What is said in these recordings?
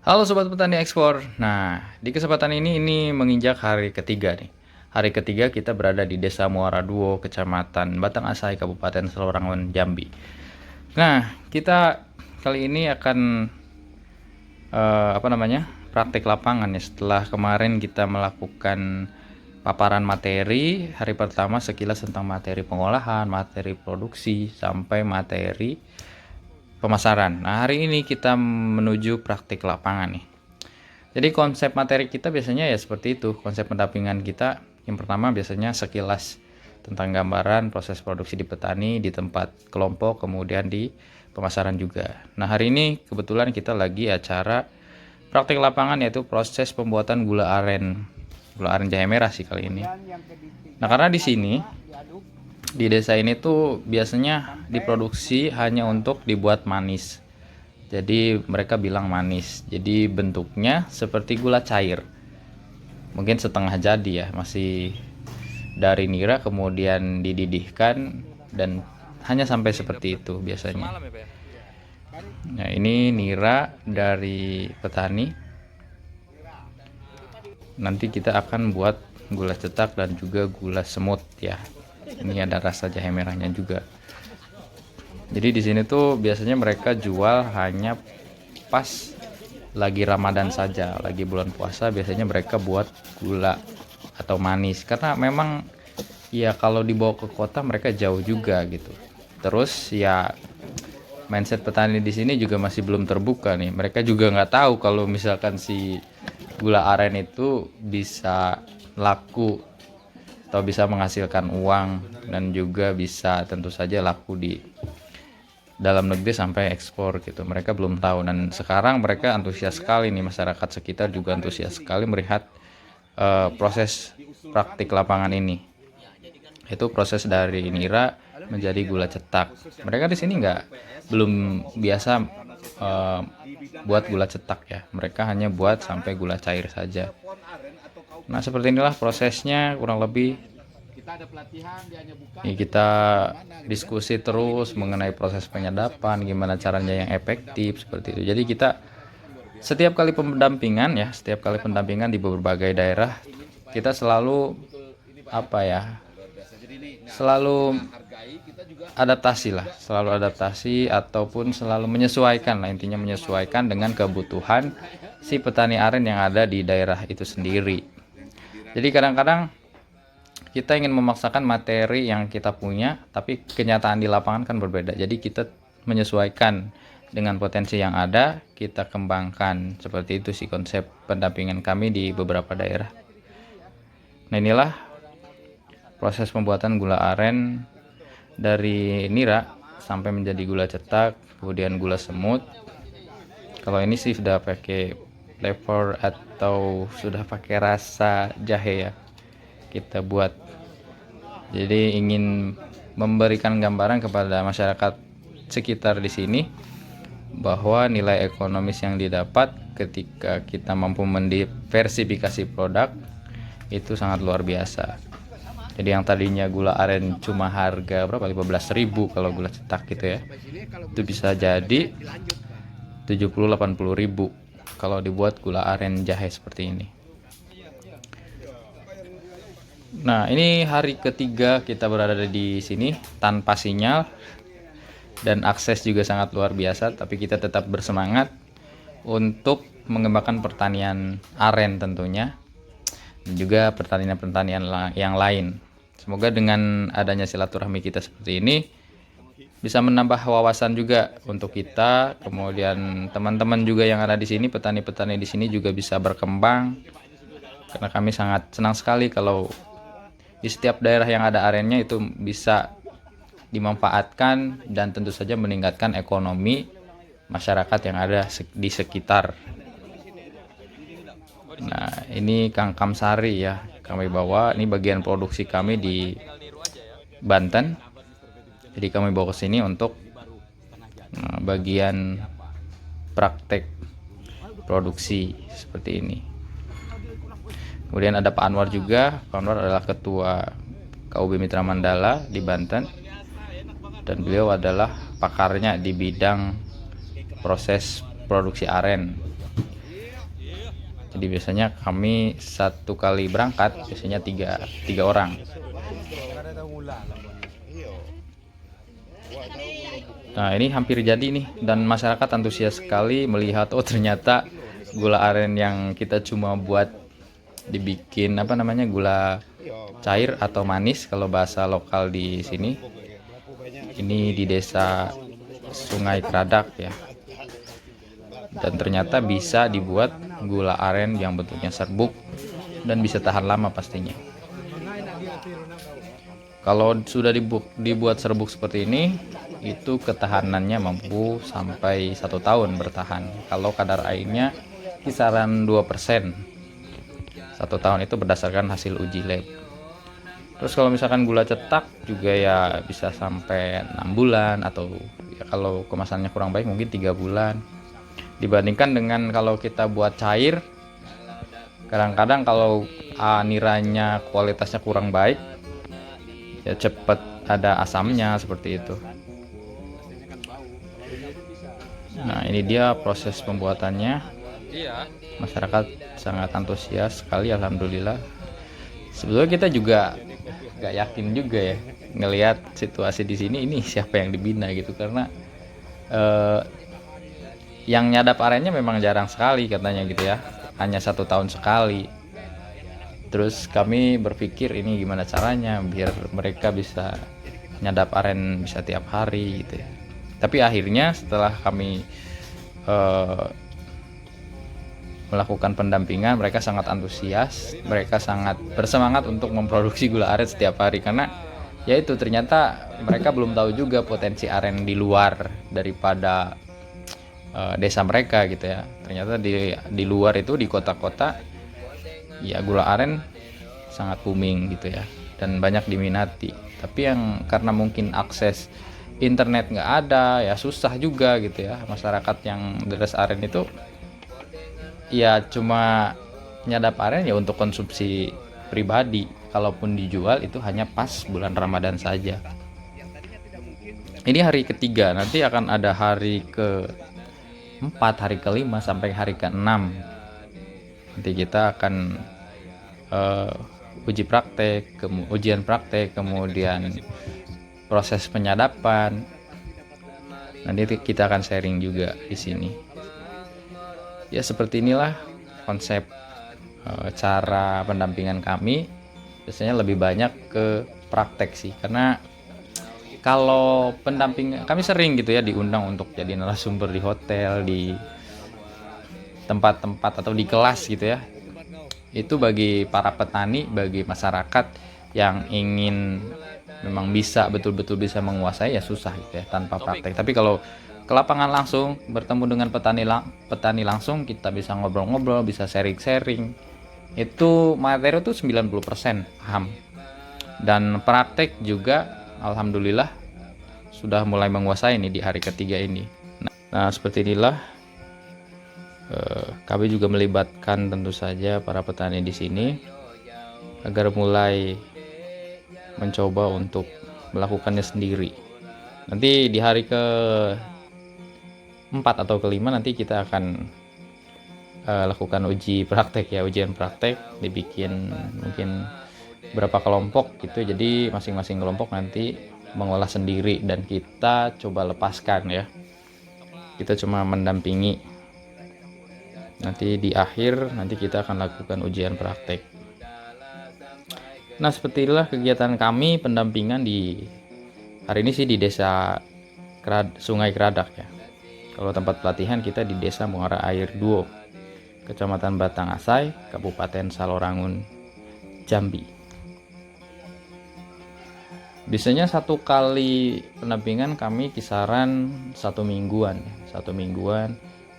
Halo Sobat Petani Ekspor. Nah, di kesempatan ini menginjak hari ketiga nih. Hari ketiga kita berada di Desa Muara Duo, Kecamatan Batang Asai, Kabupaten Selawerangan, Jambi. Nah, kita kali ini akan praktek lapangan ya. Setelah kemarin kita melakukan paparan materi, hari pertama sekilas tentang materi pengolahan, materi produksi, sampai materi pemasaran. Nah, hari ini kita menuju praktik lapangan nih. Jadi konsep materi kita biasanya ya seperti itu. Konsep pendampingan kita yang pertama biasanya sekilas tentang gambaran proses produksi di petani, di tempat kelompok, kemudian di pemasaran juga. Nah, hari ini kebetulan kita lagi acara praktik lapangan, yaitu proses pembuatan gula aren. Gula aren jahe merah sih kali ini. Nah, karena di sini di desa ini tuh biasanya diproduksi hanya untuk dibuat manis. Jadi mereka bilang manis. Jadi bentuknya seperti gula cair. Mungkin setengah jadi ya, masih dari nira kemudian dididihkan dan hanya sampai seperti itu biasanya. Nah, ini nira dari petani. Nanti kita akan buat gula cetak dan juga gula semut ya. Ini ada rasa jahe merahnya juga. Jadi di sini tuh biasanya mereka jual hanya pas lagi Ramadan saja, lagi bulan puasa biasanya mereka buat gula atau manis, karena memang ya kalau dibawa ke kota mereka jauh juga gitu. Terus ya mindset petani di sini juga masih belum terbuka nih. Mereka juga nggak tahu kalau misalkan si gula aren itu bisa laku atau bisa menghasilkan uang dan juga bisa tentu saja laku di dalam negeri sampai ekspor gitu. Mereka belum tahu, dan sekarang mereka antusias sekali nih, masyarakat sekitar juga antusias sekali melihat proses praktik lapangan ini. Itu proses dari nira menjadi gula cetak. Mereka di sini belum biasa buat gula cetak ya. Mereka hanya buat sampai gula cair saja. Nah, seperti inilah prosesnya kurang lebih. Ini kita diskusi terus mengenai proses penyadapan, gimana caranya yang efektif seperti itu. Jadi kita setiap kali pendampingan di berbagai daerah, kita selalu selalu adaptasi ataupun selalu menyesuaikan lah, intinya menyesuaikan dengan kebutuhan si petani aren yang ada di daerah itu sendiri. Jadi kadang-kadang kita ingin memaksakan materi yang kita punya, tapi kenyataan di lapangan kan berbeda. Jadi kita menyesuaikan dengan potensi yang ada, kita kembangkan. Seperti itu sih konsep pendampingan kami di beberapa daerah. Nah, inilah proses pembuatan gula aren dari nira sampai menjadi gula cetak, kemudian gula semut. Kalau ini sih sudah pakai flavor atau sudah pakai rasa jahe ya kita buat. Jadi ingin memberikan gambaran kepada masyarakat sekitar di sini bahwa nilai ekonomis yang didapat ketika kita mampu mendiversifikasi produk itu sangat luar biasa. Jadi yang tadinya gula aren cuma harga berapa, 15.000 kalau gula cetak gitu ya, itu bisa jadi 70-80.000 kalau dibuat gula aren jahe seperti ini. Nah, ini hari ketiga kita berada di sini tanpa sinyal dan akses juga sangat luar biasa, tapi kita tetap bersemangat untuk mengembangkan pertanian aren tentunya, dan juga pertanian-pertanian yang lain. Semoga dengan adanya silaturahmi kita seperti ini bisa menambah wawasan juga untuk kita, kemudian teman-teman juga yang ada di sini, petani-petani di sini juga bisa berkembang, karena kami sangat senang sekali kalau di setiap daerah yang ada arennya itu bisa dimanfaatkan dan tentu saja meningkatkan ekonomi masyarakat yang ada di sekitar. Nah, ini Kangkam Sari ya kami bawa, ini bagian produksi kami di Banten. Jadi kami bawa ke sini untuk bagian praktek produksi seperti ini. Kemudian ada Pak Anwar juga. Pak Anwar adalah ketua KUB Mitra Mandala di Banten, dan beliau adalah pakarnya di bidang proses produksi aren. Jadi biasanya kami satu kali berangkat biasanya tiga orang. Nah ini hampir jadi nih, dan masyarakat antusias sekali melihat oh ternyata gula aren yang kita cuma buat dibikin apa namanya gula cair atau manis kalau bahasa lokal di sini. Ini di desa Sungai Keradak ya. Dan ternyata bisa dibuat gula aren yang bentuknya serbuk dan bisa tahan lama pastinya. Kalau sudah dibuat serbuk seperti ini, itu ketahanannya mampu sampai 1 tahun bertahan. Kalau kadar airnya kisaran 2%. 1 tahun itu berdasarkan hasil uji lab. Terus kalau misalkan gula cetak juga ya bisa sampai 6 bulan, atau ya kalau kemasannya kurang baik mungkin 3 bulan. Dibandingkan dengan kalau kita buat cair, kadang-kadang kalau niranya kualitasnya kurang baik, ya cepat ada asamnya seperti itu. Nah ini dia proses pembuatannya. Masyarakat sangat antusias sekali, alhamdulillah. Sebetulnya kita juga gak yakin juga ya ngelihat situasi di sini, ini siapa yang dibina gitu, karena yang nyadap arennya memang jarang sekali katanya gitu ya, hanya 1 tahun sekali. Terus kami berpikir ini gimana caranya biar mereka bisa nyadap aren bisa tiap hari gitu ya. Tapi akhirnya setelah kami melakukan pendampingan, mereka sangat antusias, mereka sangat bersemangat untuk memproduksi gula aren setiap hari, karena yaitu ternyata mereka belum tahu juga potensi aren di luar daripada desa mereka gitu ya. Ternyata di luar itu, di kota-kota ya gula aren sangat booming gitu ya, dan banyak diminati. Tapi yang karena mungkin akses internet nggak ada ya, susah juga gitu ya. Masyarakat yang deres aren itu ya cuma nyadap aren ya untuk konsumsi pribadi, kalaupun dijual itu hanya pas bulan Ramadan saja. Ini hari ketiga, nanti akan ada hari ke-4, hari ke-5 sampai hari ke-6. Nanti kita akan ujian praktek, kemudian proses penyadapan. Nanti kita akan sharing juga di sini. Ya seperti inilah konsep cara pendampingan kami. Biasanya lebih banyak ke praktek sih, karena kalau pendamping kami sering gitu ya diundang untuk jadi narasumber di hotel, di tempat-tempat atau di kelas gitu ya. Itu bagi para petani, bagi masyarakat yang ingin memang bisa betul-betul bisa menguasai ya susah gitu ya tanpa praktek. Tapi kalau ke lapangan langsung bertemu dengan petani langsung, kita bisa ngobrol-ngobrol, bisa sharing-sharing. Itu materi itu 90% paham. Dan praktek juga alhamdulillah sudah mulai menguasai nih di hari ketiga ini. Nah seperti inilah kami juga melibatkan tentu saja para petani di sini agar mulai mencoba untuk melakukannya sendiri. Nanti di hari ke-4 atau ke-5 nanti kita akan lakukan ujian praktek, dibikin mungkin berapa kelompok gitu, jadi masing-masing kelompok nanti mengolah sendiri dan kita coba lepaskan ya. Kita cuma mendampingi. Nanti di akhir nanti kita akan lakukan ujian praktek. Nah seperti inilah kegiatan kami pendampingan di hari ini sih di desa Sungai Keradak ya. Kalau tempat pelatihan kita di desa Muara Air Duo, Kecamatan Batang Asai, Kabupaten Salorangun, Jambi. Biasanya satu kali pendampingan kami kisaran 1 mingguan.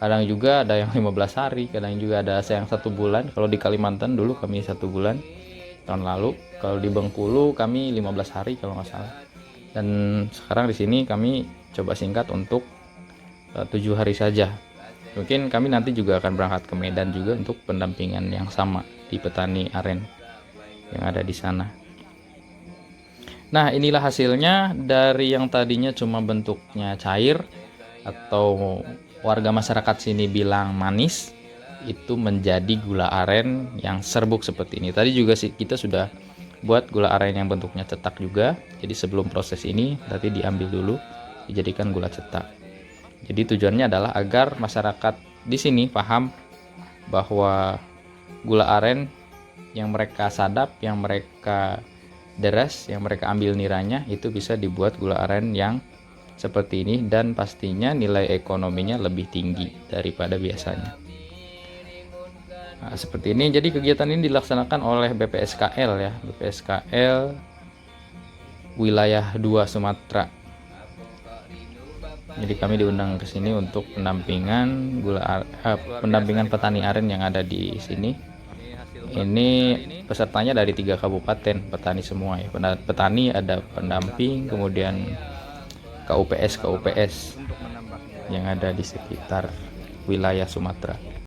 Kadang juga ada yang 15 hari, kadang juga ada yang 1 bulan. Kalau di Kalimantan dulu kami 1 bulan tahun lalu. Kalau di Bengkulu kami 15 hari kalau nggak salah. Dan sekarang di sini kami coba singkat untuk 7 hari saja. Mungkin kami nanti juga akan berangkat ke Medan juga untuk pendampingan yang sama di petani aren yang ada di sana. Nah inilah hasilnya dari yang tadinya cuma bentuknya cair atau warga masyarakat sini bilang manis. itu menjadi gula aren yang serbuk seperti ini. Tadi juga sih kita sudah buat gula aren yang bentuknya cetak juga. Jadi sebelum proses ini nanti diambil dulu, dijadikan gula cetak. Jadi tujuannya adalah agar masyarakat di sini paham bahwa gula aren yang mereka sadap, yang mereka deras, yang mereka ambil niranya itu bisa dibuat gula aren yang seperti ini, dan pastinya nilai ekonominya lebih tinggi daripada biasanya. Nah, seperti ini. Jadi kegiatan ini dilaksanakan oleh BPSKL ya, BPSKL wilayah 2 Sumatera. Jadi kami diundang ke sini untuk pendampingan pendampingan petani aren yang ada di sini. Ini pesertanya dari 3 kabupaten, petani semua ya. Petani, ada pendamping, kemudian KUPS yang ada di sekitar wilayah Sumatera.